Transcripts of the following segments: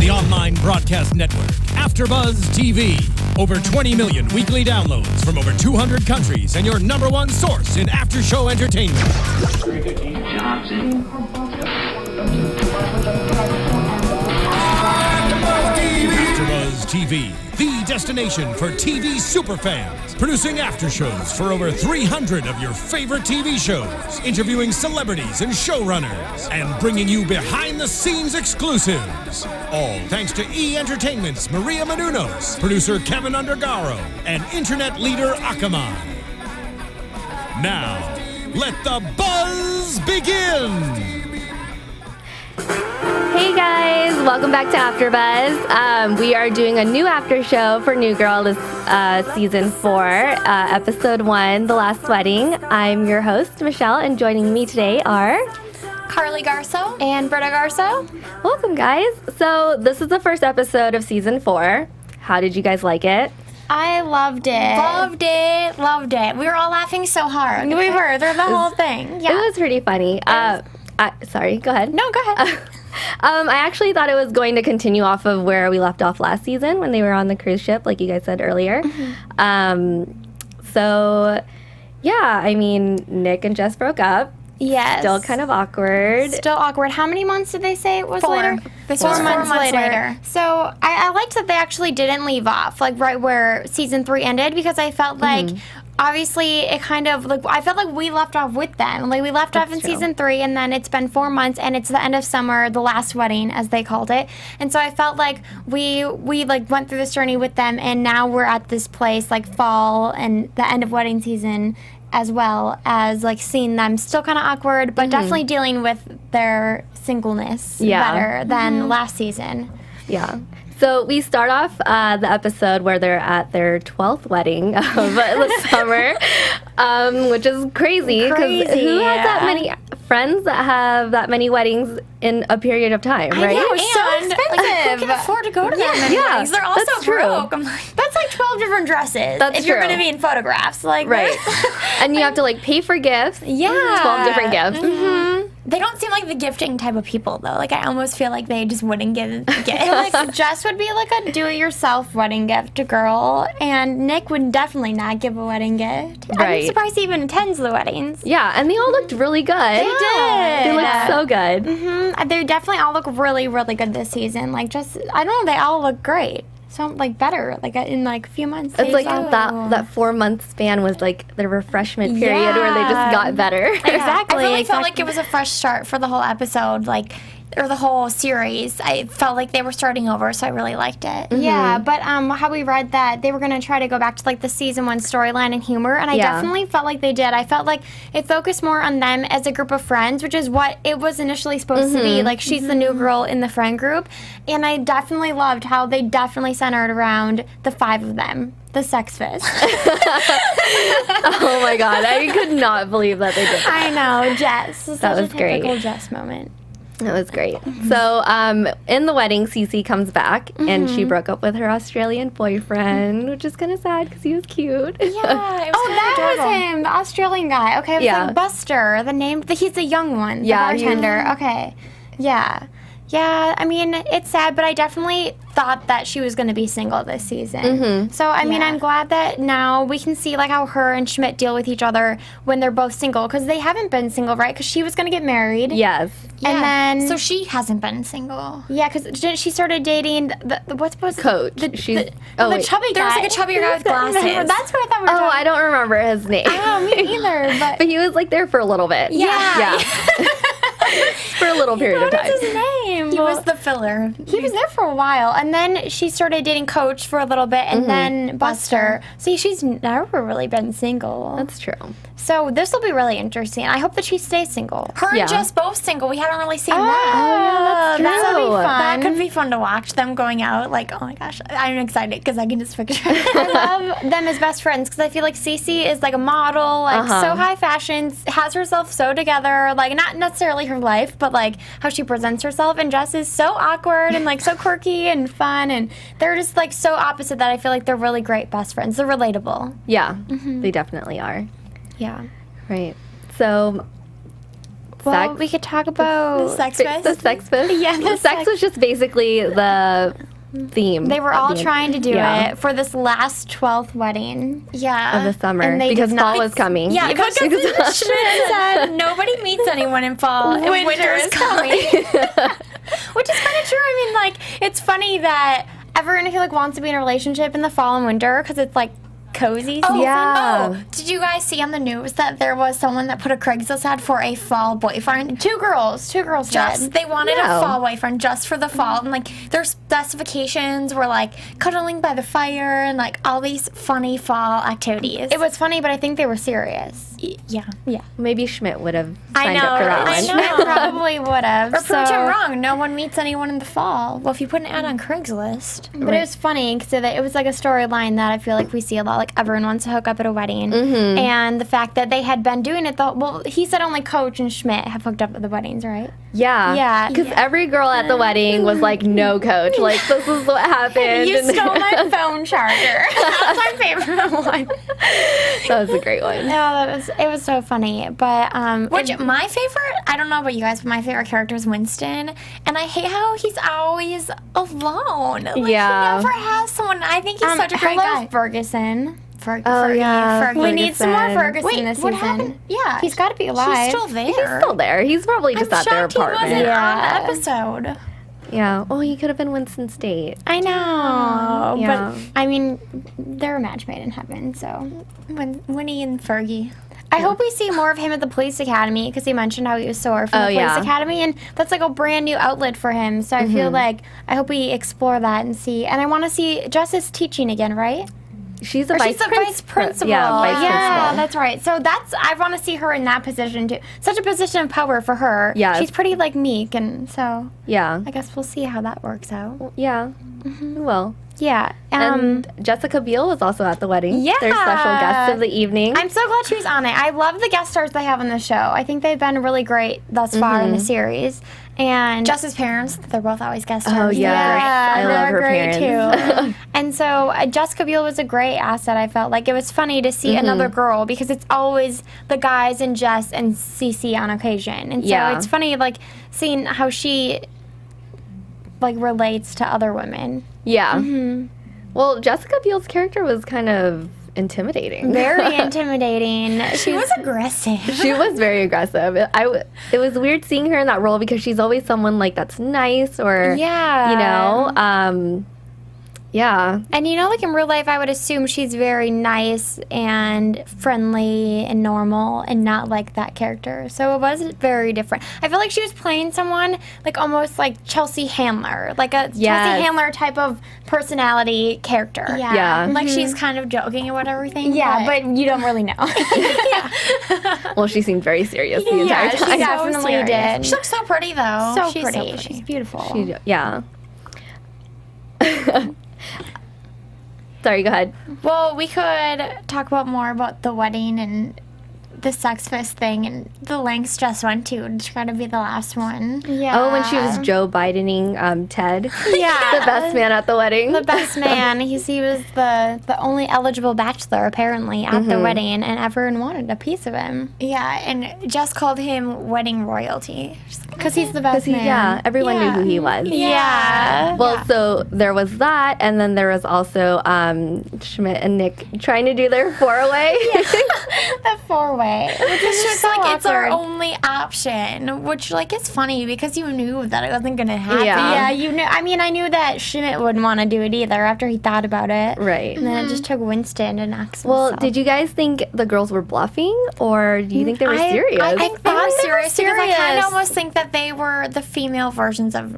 the online broadcast network, AFTERBUZZ TV. Over 20 million weekly downloads from over 200 countries and your number one source in after-show entertainment. AFTERBUZZ TV, the destination for TV superfans. Producing aftershows for over 300 of your favorite TV shows. Interviewing celebrities and showrunners. And bringing you behind-the-scenes exclusives. All thanks to E! Entertainment's Maria Menounos, producer Kevin Undergaro, and internet leader Akamai. Now, let the buzz begin! Hey guys, welcome back to AfterBuzz. We are doing a new after show for New Girl this season 4, episode 1, The Last Wedding. I'm your host, Michelle, and joining me today are Carli Garsow and Britta Garsow. Welcome, guys. So this is the first episode of season 4. How did you guys like it? I loved it. Loved it. We were all laughing so hard. We were. They're the whole thing. Yeah. It was pretty funny. Sorry, go ahead. No, go ahead. I actually thought it was going to continue off of where we left off last season when they were on the cruise ship, like you guys said earlier. Mm-hmm. So, yeah, I mean, Nick and Jess broke up. Yes. Still kind of awkward. Still awkward. How many months did they say it was 4. later? This was 4 months later. So I liked that they actually didn't leave off, like right where season 3 ended, because I felt like obviously it kind of like I felt like we left off with them. Like we left off in season 3, and then it's been 4 months, and it's the end of summer, the last wedding as they called it. And so I felt like we like went through this journey with them, and now we're at this place like fall and the end of wedding season, as well as like seeing them still kind of awkward, but definitely dealing with their singleness better than last season. Yeah. So we start off the episode where they're at their 12th wedding of the summer, which is crazy because who has that many friends that have that many weddings in a period of time, right? I know, it's so expensive. Like, who can afford to go to that many weddings? They're also that's true. broke. I'm like, That's like 12 different dresses That's if you're true. going to be in photographs. Like, Right. And you have to like pay for gifts. Yeah. 12 different gifts. they don't seem like the gifting type of people, though. Like, I almost feel like they just wouldn't give gifts. like Jess would be like a do-it-yourself wedding gift girl, and Nick would definitely not give a wedding gift. Right. I'm surprised he even attends the weddings. Yeah, and they all looked really good. They did. They looked so good. They definitely all look really, really good this season. Like, just, I don't know, they all look great. So, like, better, like, in, like, a few months. It's like that 4 month span was like the refreshment period where they just got better. Exactly. I felt like it was a fresh start for the whole episode, like, or the whole series. I felt like they were starting over, so I really liked it. Yeah, but how we read that they were going to try to go back to, like, the season 1 storyline and humor, and I definitely felt like they did. I felt like it focused more on them as a group of friends, which is what it was initially supposed to be. Like, she's the new girl in the friend group, and I definitely loved how they definitely centered around the 5 of them. The sex fest. Oh my god, I could not believe that they did that. I know, Jess. That was great. Typical Jess moment. That was great. So, in the wedding, Cece comes back, and she broke up with her Australian boyfriend, which is kind of sad because he was cute. Yeah, it was That was him, the Australian guy. Okay, it was like Buster, he's the young one, the bartender. Okay, yeah. Yeah, I mean, it's sad, but I definitely thought that she was going to be single this season. So, I mean, I'm glad that now we can see, like, how her and Schmidt deal with each other when they're both single, because they haven't been single, right? Because she was going to get married. Yes. And then... So she hasn't been single. Yeah, because she started dating what was Coach. the She's chubby guy. There was like a chubbier guy with glasses. That's what I thought we were Oh, talking I don't remember his name. about. Me either, but... But he was like there for a little bit. Yeah. For a little period of What time. is his name? He was the filler. He was there for a while, and then she started dating Coach for a little bit, and then Buster. See, she's never really been single. That's true. So this will be really interesting. I hope that she stays single. Her and Jess both single. We haven't really seen that. that's That'll be true. fun. That could be fun to watch, them going out. Like, oh my gosh, I'm excited because I can just picture I love them as best friends because I feel like Cece is like a model, like so high fashion, has herself so together, like not necessarily her life, but like how she presents herself. And Jess is so awkward and like so quirky and fun, and they're just like so opposite that I feel like they're really great best friends. They're relatable. Yeah, they definitely are. Yeah. Right. So sex. we could talk about The sex fest? The sex fest. Yeah, the sex was just basically the theme. They were all trying to do yeah. it for this last 12th wedding. Yeah. of the summer And they because did fall not- was coming. Yeah, because Schmidt said nobody meets anyone in fall, and winter is coming. Which is kind of true. I mean, like, it's funny that everyone, I feel like, wants to be in a relationship in the fall and winter because it's, like, cozy season. Yeah. Oh, did you guys see on the news that there was someone that put a Craigslist ad for a fall boyfriend? Two girls did. They wanted No. a fall boyfriend just for the fall, and like their specifications were like cuddling by the fire and like all these funny fall activities. It was funny, but I think they were serious. Yeah. Maybe Schmidt would have I signed know, up for that I one. know. Schmidt probably would have. Or prove him wrong. No one meets anyone in the fall. Well, if you put an ad on Craigslist. But it was funny because it was like a storyline that I feel like we see a lot. Like everyone wants to hook up at a wedding, and the fact that they had been doing it. Well, he said only Coach and Schmidt have hooked up at the weddings, right? Yeah. Yeah. Because every girl at the wedding was like, no, coach. Like, this is what happened. You And- stole my phone charger. That's my favorite one. That was a great one. No, it was so funny. But Which, my favorite, I don't know about you guys, but my favorite character is Winston. And I hate how he's always alone. Like, Yeah. he never has someone. I think he's such a great hello, guy. Ferguson. Yeah. We need some more Ferguson. Ferguson this what season. happened? Yeah. He's got to be alive. He's still there. He's still there. He's probably just I'm at their shocked he apartment. wasn't Yeah. on the episode. Yeah. Oh, he could have been Winston State. I know, Yeah. but I mean, they're a match made in heaven. So Winnie and Fergie. I hope we see more of him at the police academy because he mentioned how he was so from the police yeah. academy, and that's like a brand new outlet for him. So I feel like I hope we explore that and see. And I want to see Jess teaching again, right? She's a Or vice she's the vice principal. Yeah, vice Yeah, principal. that's right. So I want to see her in that position too. Such a position of power for her. Yes. She's pretty like meek, and so Yeah. I guess we'll see how that works out. Yeah. Well. Yeah. And Jessica Biel was also at the wedding. Yeah. Their special guest of the evening. I'm so glad she was on it. I love the guest stars they have on the show. I think they've been really great thus far in the series. And Jess's parents, they're both always guest stars. Oh, yeah. I love they're her great parents. too. And so Jessica Biel was a great asset. I felt like it was funny to see another girl because it's always the guys and Jess and Cece on occasion. And so Yeah. it's funny like seeing how she like relates to other women. Yeah. Well, Jessica Biel's character was kind of intimidating. Very intimidating. She was aggressive. She was very aggressive. It was weird seeing her in that role because she's always someone like that's nice or Yeah. you know, yeah. And you know, like in real life, I would assume she's very nice and friendly and normal and not like that character. So it was very different. I feel like she was playing someone like almost like Chelsea Handler, like a Yes. Chelsea Handler type of personality character. Yeah. Yeah. Like she's kind of joking about everything. Yeah, but you don't really know. Well, she seemed very serious the entire yeah, she time. definitely did. She looks so pretty though. so She's pretty. She's beautiful. Yeah. Sorry, go ahead. Well, we could talk about more about the wedding and the sex fest thing and the lengths Jess went to try to be the last one. Yeah. Oh, when she was Joe Bidening Ted. Yeah. The best man at the wedding. The best man. He was the only eligible bachelor apparently at the wedding, and everyone wanted a piece of him Yeah, and Jess called him wedding royalty. because he's the best man. Yeah, everyone knew who he was. Yeah. Well, so there was that, and then there was also Schmidt and Nick trying to do their four-way. The four-way. Which is It's so like it's our awkward. only option, which like is funny because you knew that it wasn't gonna happen. Yeah. Yeah, you knew. I mean, I knew that Schmidt wouldn't want to do it either after he thought about it. Right. And then it just took Winston to knock some Well, stuff. did you guys think the girls were bluffing, or do you think they were serious? I think they were serious because I kind serious. of almost think that they were the female versions of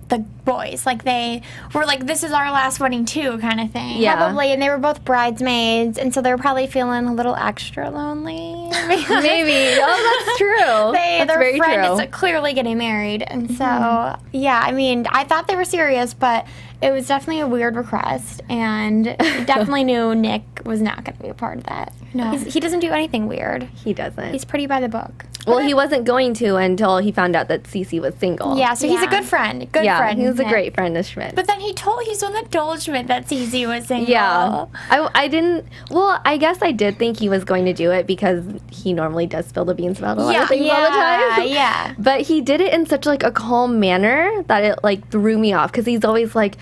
the boys. Like they were like, this is our last wedding too, kind of thing. Yeah. Probably, and they were both bridesmaids, and so they were probably feeling a little extra lonely. Maybe. Oh, that's true. That's Their very friend true. is clearly getting married, and so yeah. I mean, I thought they were serious, but it was definitely a weird request, and definitely knew Nick was not going to be a part of that. No. He doesn't do anything weird. He doesn't. He's pretty by the book. Well, he wasn't going to until he found out that Cece was single. Yeah, so he's a good friend. Good friend. He was a great friend of Schmidt. But then he's the one that told Schmidt that Cece was single. Yeah. I didn't, well, I guess I did think he was going to do it because he normally does spill the beans about a lot of things all the time. Yeah. But he did it in such like a calm manner that it like threw me off because he's always like,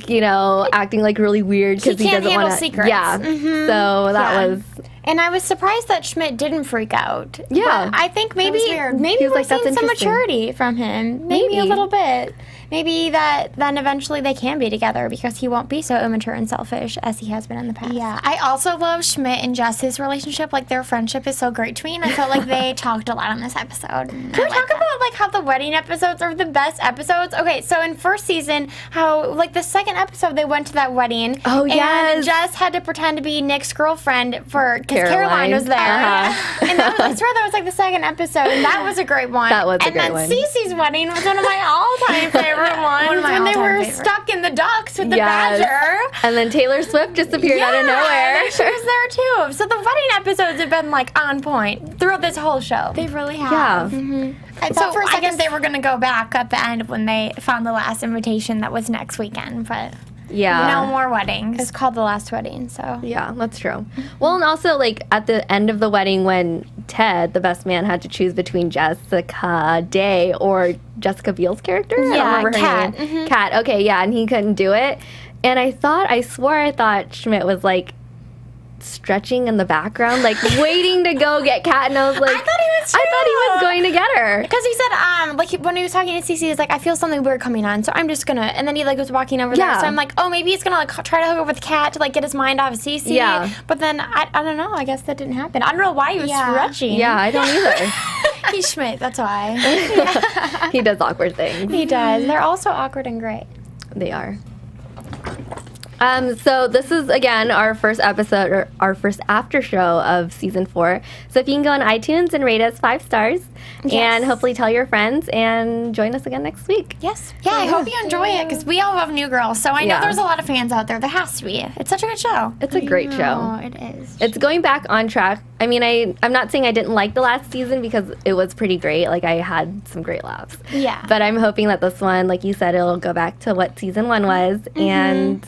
you know, acting like really weird because he doesn't want to. Secrets. Yeah. So that was. And I was surprised that Schmidt didn't freak out. Yeah. But I think maybe He's we're like, "That's seeing some interesting." maturity from him. Maybe a little bit. Maybe that then eventually they can be together because he won't be so immature and selfish as he has been in the past. Yeah, I also love Schmidt and Jess's relationship. Like, their friendship is so great to me, and I felt like they talked a lot on this episode. Can we talk about like how the wedding episodes are the best episodes? Okay, so in first season, how like the second episode they went to that wedding. Oh, yes. And Jess had to pretend to be Nick's girlfriend because Caroline was there. And that was, I swear that was like the second episode, and that was a great one. That was a great one. And then Cece's wedding was one of my all-time favorite ones when they were stuck in the docks with the badger. And then Taylor Swift just appeared out of nowhere. And she was there too. So the wedding episodes have been like on point throughout this whole show. They really have. Yeah. I thought for a second they were going to go back at the end when they found the last invitation that was next weekend, but no more weddings. It's called The Last Wedding, so. Yeah, that's true. Well, and also, like, at the end of the wedding when Ted, the best man, had to choose between Jessica Day or Jessica Biel's character? I don't remember her name. Kat. Okay, yeah, and he couldn't do it. And I swore I thought Schmidt was, like, stretching in the background, like, waiting to go get Kat, and I was like... I thought he was too. I thought he was going to get her. Because he said, like, when he was talking to Cece, he's like, I feel something weird coming on, so I'm just gonna... And then he, like, was walking over there, so I'm like, oh, maybe he's gonna, like, try to hook up with Kat to, like, get his mind off of Cece. Yeah. But then, I don't know, I guess that didn't happen. I don't know why he was stretching. Yeah, I don't either. He's Schmidt, that's why. He does awkward things. He does. They're all so awkward and great. They are. So this is, again, our first episode, or our first after show of season 4. So if you can go on iTunes and rate us 5 stars, and hopefully tell your friends, and join us again next week. Yes. Yeah, I hope you enjoy it, because we all love New Girl, so I know there's a lot of fans out there. There has to be. It's such a good show. It's a great show. Oh, it is. It's going back on track. I mean, I'm not saying I didn't like the last season, because it was pretty great. Like, I had some great laughs. Yeah. But I'm hoping that this one, like you said, it'll go back to what season 1 was, and...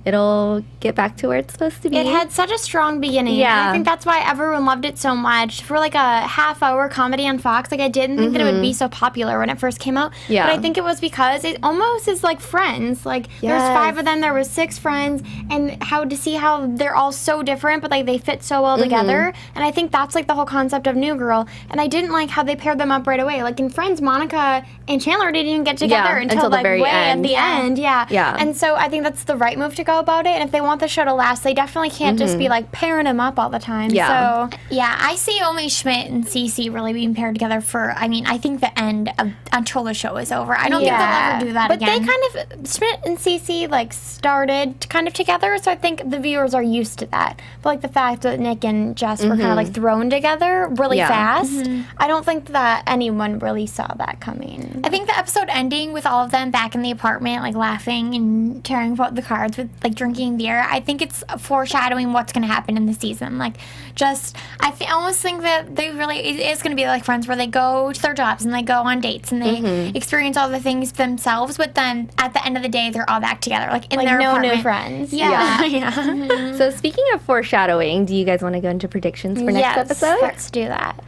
it'll get back to where it's supposed to be. It had such a strong beginning. Yeah. And I think that's why everyone loved it so much. For like a half-hour comedy on Fox, like I didn't think that it would be so popular when it first came out. Yeah. But I think it was because it almost is like Friends. Like there's 5 of them, there was 6 friends, and how to see how they're all so different, but like they fit so well together. And I think that's like the whole concept of New Girl. And I didn't like how they paired them up right away. Like in Friends, Monica and Chandler didn't even get together until the like very way end. at the end. Yeah. Yeah. And so I think that's the right move to go about it. And if they want the show to last, they definitely can't just be like pairing them up all the time. Yeah. So Yeah, I see only Schmidt and Cece really being paired together for, I mean, I think the end of until the show is over. I don't think they'll ever do that but again. they kind of, Schmidt and Cece like started kind of together, so I think the viewers are used to that. But like the fact that Nick and Jess were kind of like thrown together really fast, I don't think that anyone really saw that coming. I think the episode ending with all of them back in the apartment, like laughing and tearing apart the cards with like drinking beer, I think it's foreshadowing what's going to happen in the season. Like, just, I almost think that they really, it is going to be like Friends where they go to their jobs and they go on dates and they experience all the things themselves, but then at the end of the day, they're all back together, like in their no apartment. new friends. Yeah. So speaking of foreshadowing, do you guys want to go into predictions for next episode? Let's do that.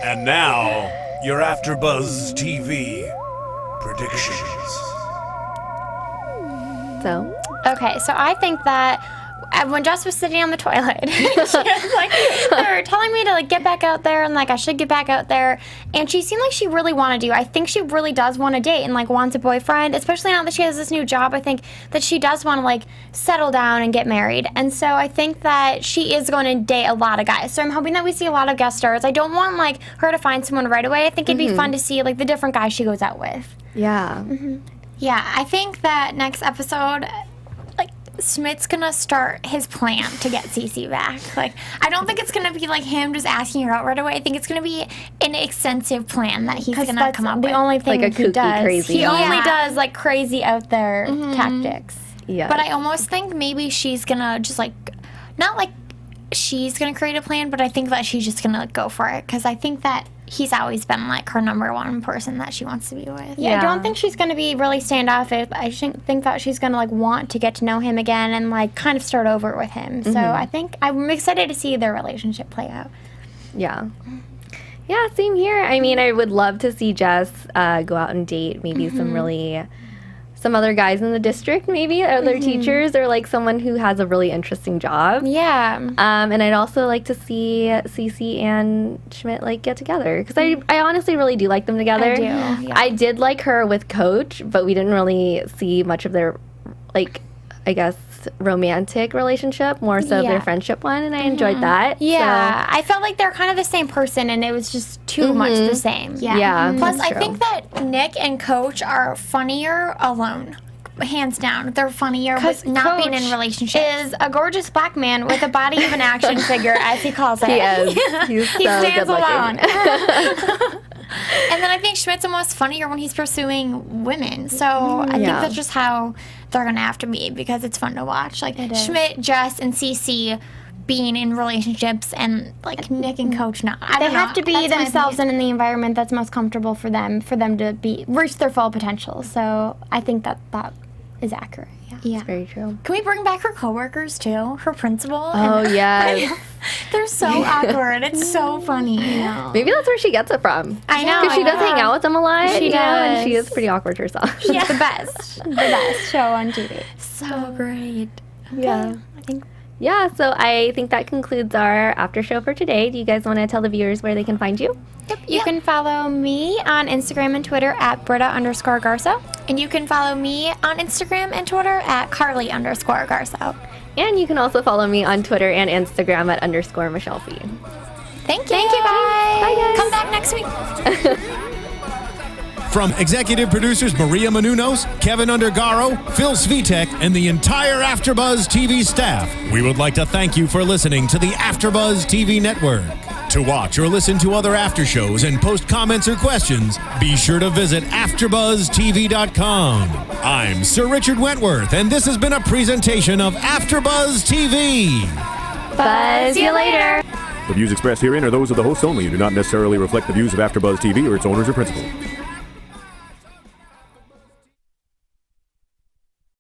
And now, your AFTERBUZZ TV predictions. So, Okay, so I think that when Jess was sitting on the toilet, she was like, they were telling me to like get back out there and like I should get back out there, and she seemed like she really wanted to. I think she really does want to date and like wants a boyfriend, especially now that she has this new job. I think that she does want to like settle down and get married, and so I think that she is going to date a lot of guys. So I'm hoping that we see a lot of guest stars. I don't want like her to find someone right away. I think it'd be fun to see like the different guys she goes out with. yeah. Yeah, I think that next episode, like, Schmidt's gonna start his plan to get Cece back. Like, I don't think it's gonna be like him just asking her out right away. I think it's gonna be an extensive plan that he's gonna come up the with. only thing Like a he kooky, does. crazy. He only Yeah. does like crazy out there tactics. Yeah. But I almost think maybe she's gonna just like, not like she's going to create a plan, but I think that she's just going to go for it because I think that he's always been like her number one person that she wants to be with. Yeah, I don't think she's going to be really standoffish. I think that she's going to like want to get to know him again and like kind of start over with him. So I think I'm excited to see their relationship play out. Yeah. Yeah, same here. I mean, I would love to see Jess go out and date maybe some other guys in the district, maybe other teachers, or like someone who has a really interesting job. Yeah. And I'd also like to see Cece and Schmidt like get together because I honestly really do like them together. I do. Yeah. I did like her with Coach, but we didn't really see much of their like, I guess, romantic relationship, more so their friendship one, and I enjoyed that. Yeah, I felt like they're kind of the same person, and it was just too much the same. Yeah. Plus, I think that Nick and Coach are funnier alone. Hands down. They're funnier with not being in relationships. Is a gorgeous black man with a body of an action figure, as he calls it. He is. He's so He stands good looking. alone. And then I think Schmidt's almost funnier when he's pursuing women. So I think that's just how they're going to have to be because it's fun to watch. Like Schmidt, Jess, and Cece being in relationships and like Nick and Coach not. They have to be themselves and in the environment that's most comfortable for them to reach their full potential. So I think that is accurate. Yeah. It's very true. Can we bring back her coworkers too? Her principal? Oh, yes. They're so awkward. It's so funny. Maybe that's where she gets it from. I know. Because she does hang out with them a lot. She does. And she is pretty awkward herself. She's the best. The best show on TV. So great. Yeah. Yeah, so I think that concludes our after show for today. Do you guys want to tell the viewers where they can find you? Yep. You can follow me on Instagram and Twitter at Britta_Garsow. And you can follow me on Instagram and Twitter at Carli_Garsow. And you can also follow me on Twitter and Instagram at _Michelle Phi. Thank you. Thank you, guys. Bye, guys. Come back next week. From executive producers Maria Menounos, Kevin Undergaro, Phil Svitek, and the entire AfterBuzz TV staff, we would like to thank you for listening to the AfterBuzz TV network. To watch or listen to other after shows and post comments or questions, be sure to visit AfterBuzzTV.com. I'm Sir Richard Wentworth, and this has been a presentation of AfterBuzz TV. Buzz you later. The views expressed herein are those of the hosts only and do not necessarily reflect the views of AfterBuzz TV or its owners or principals.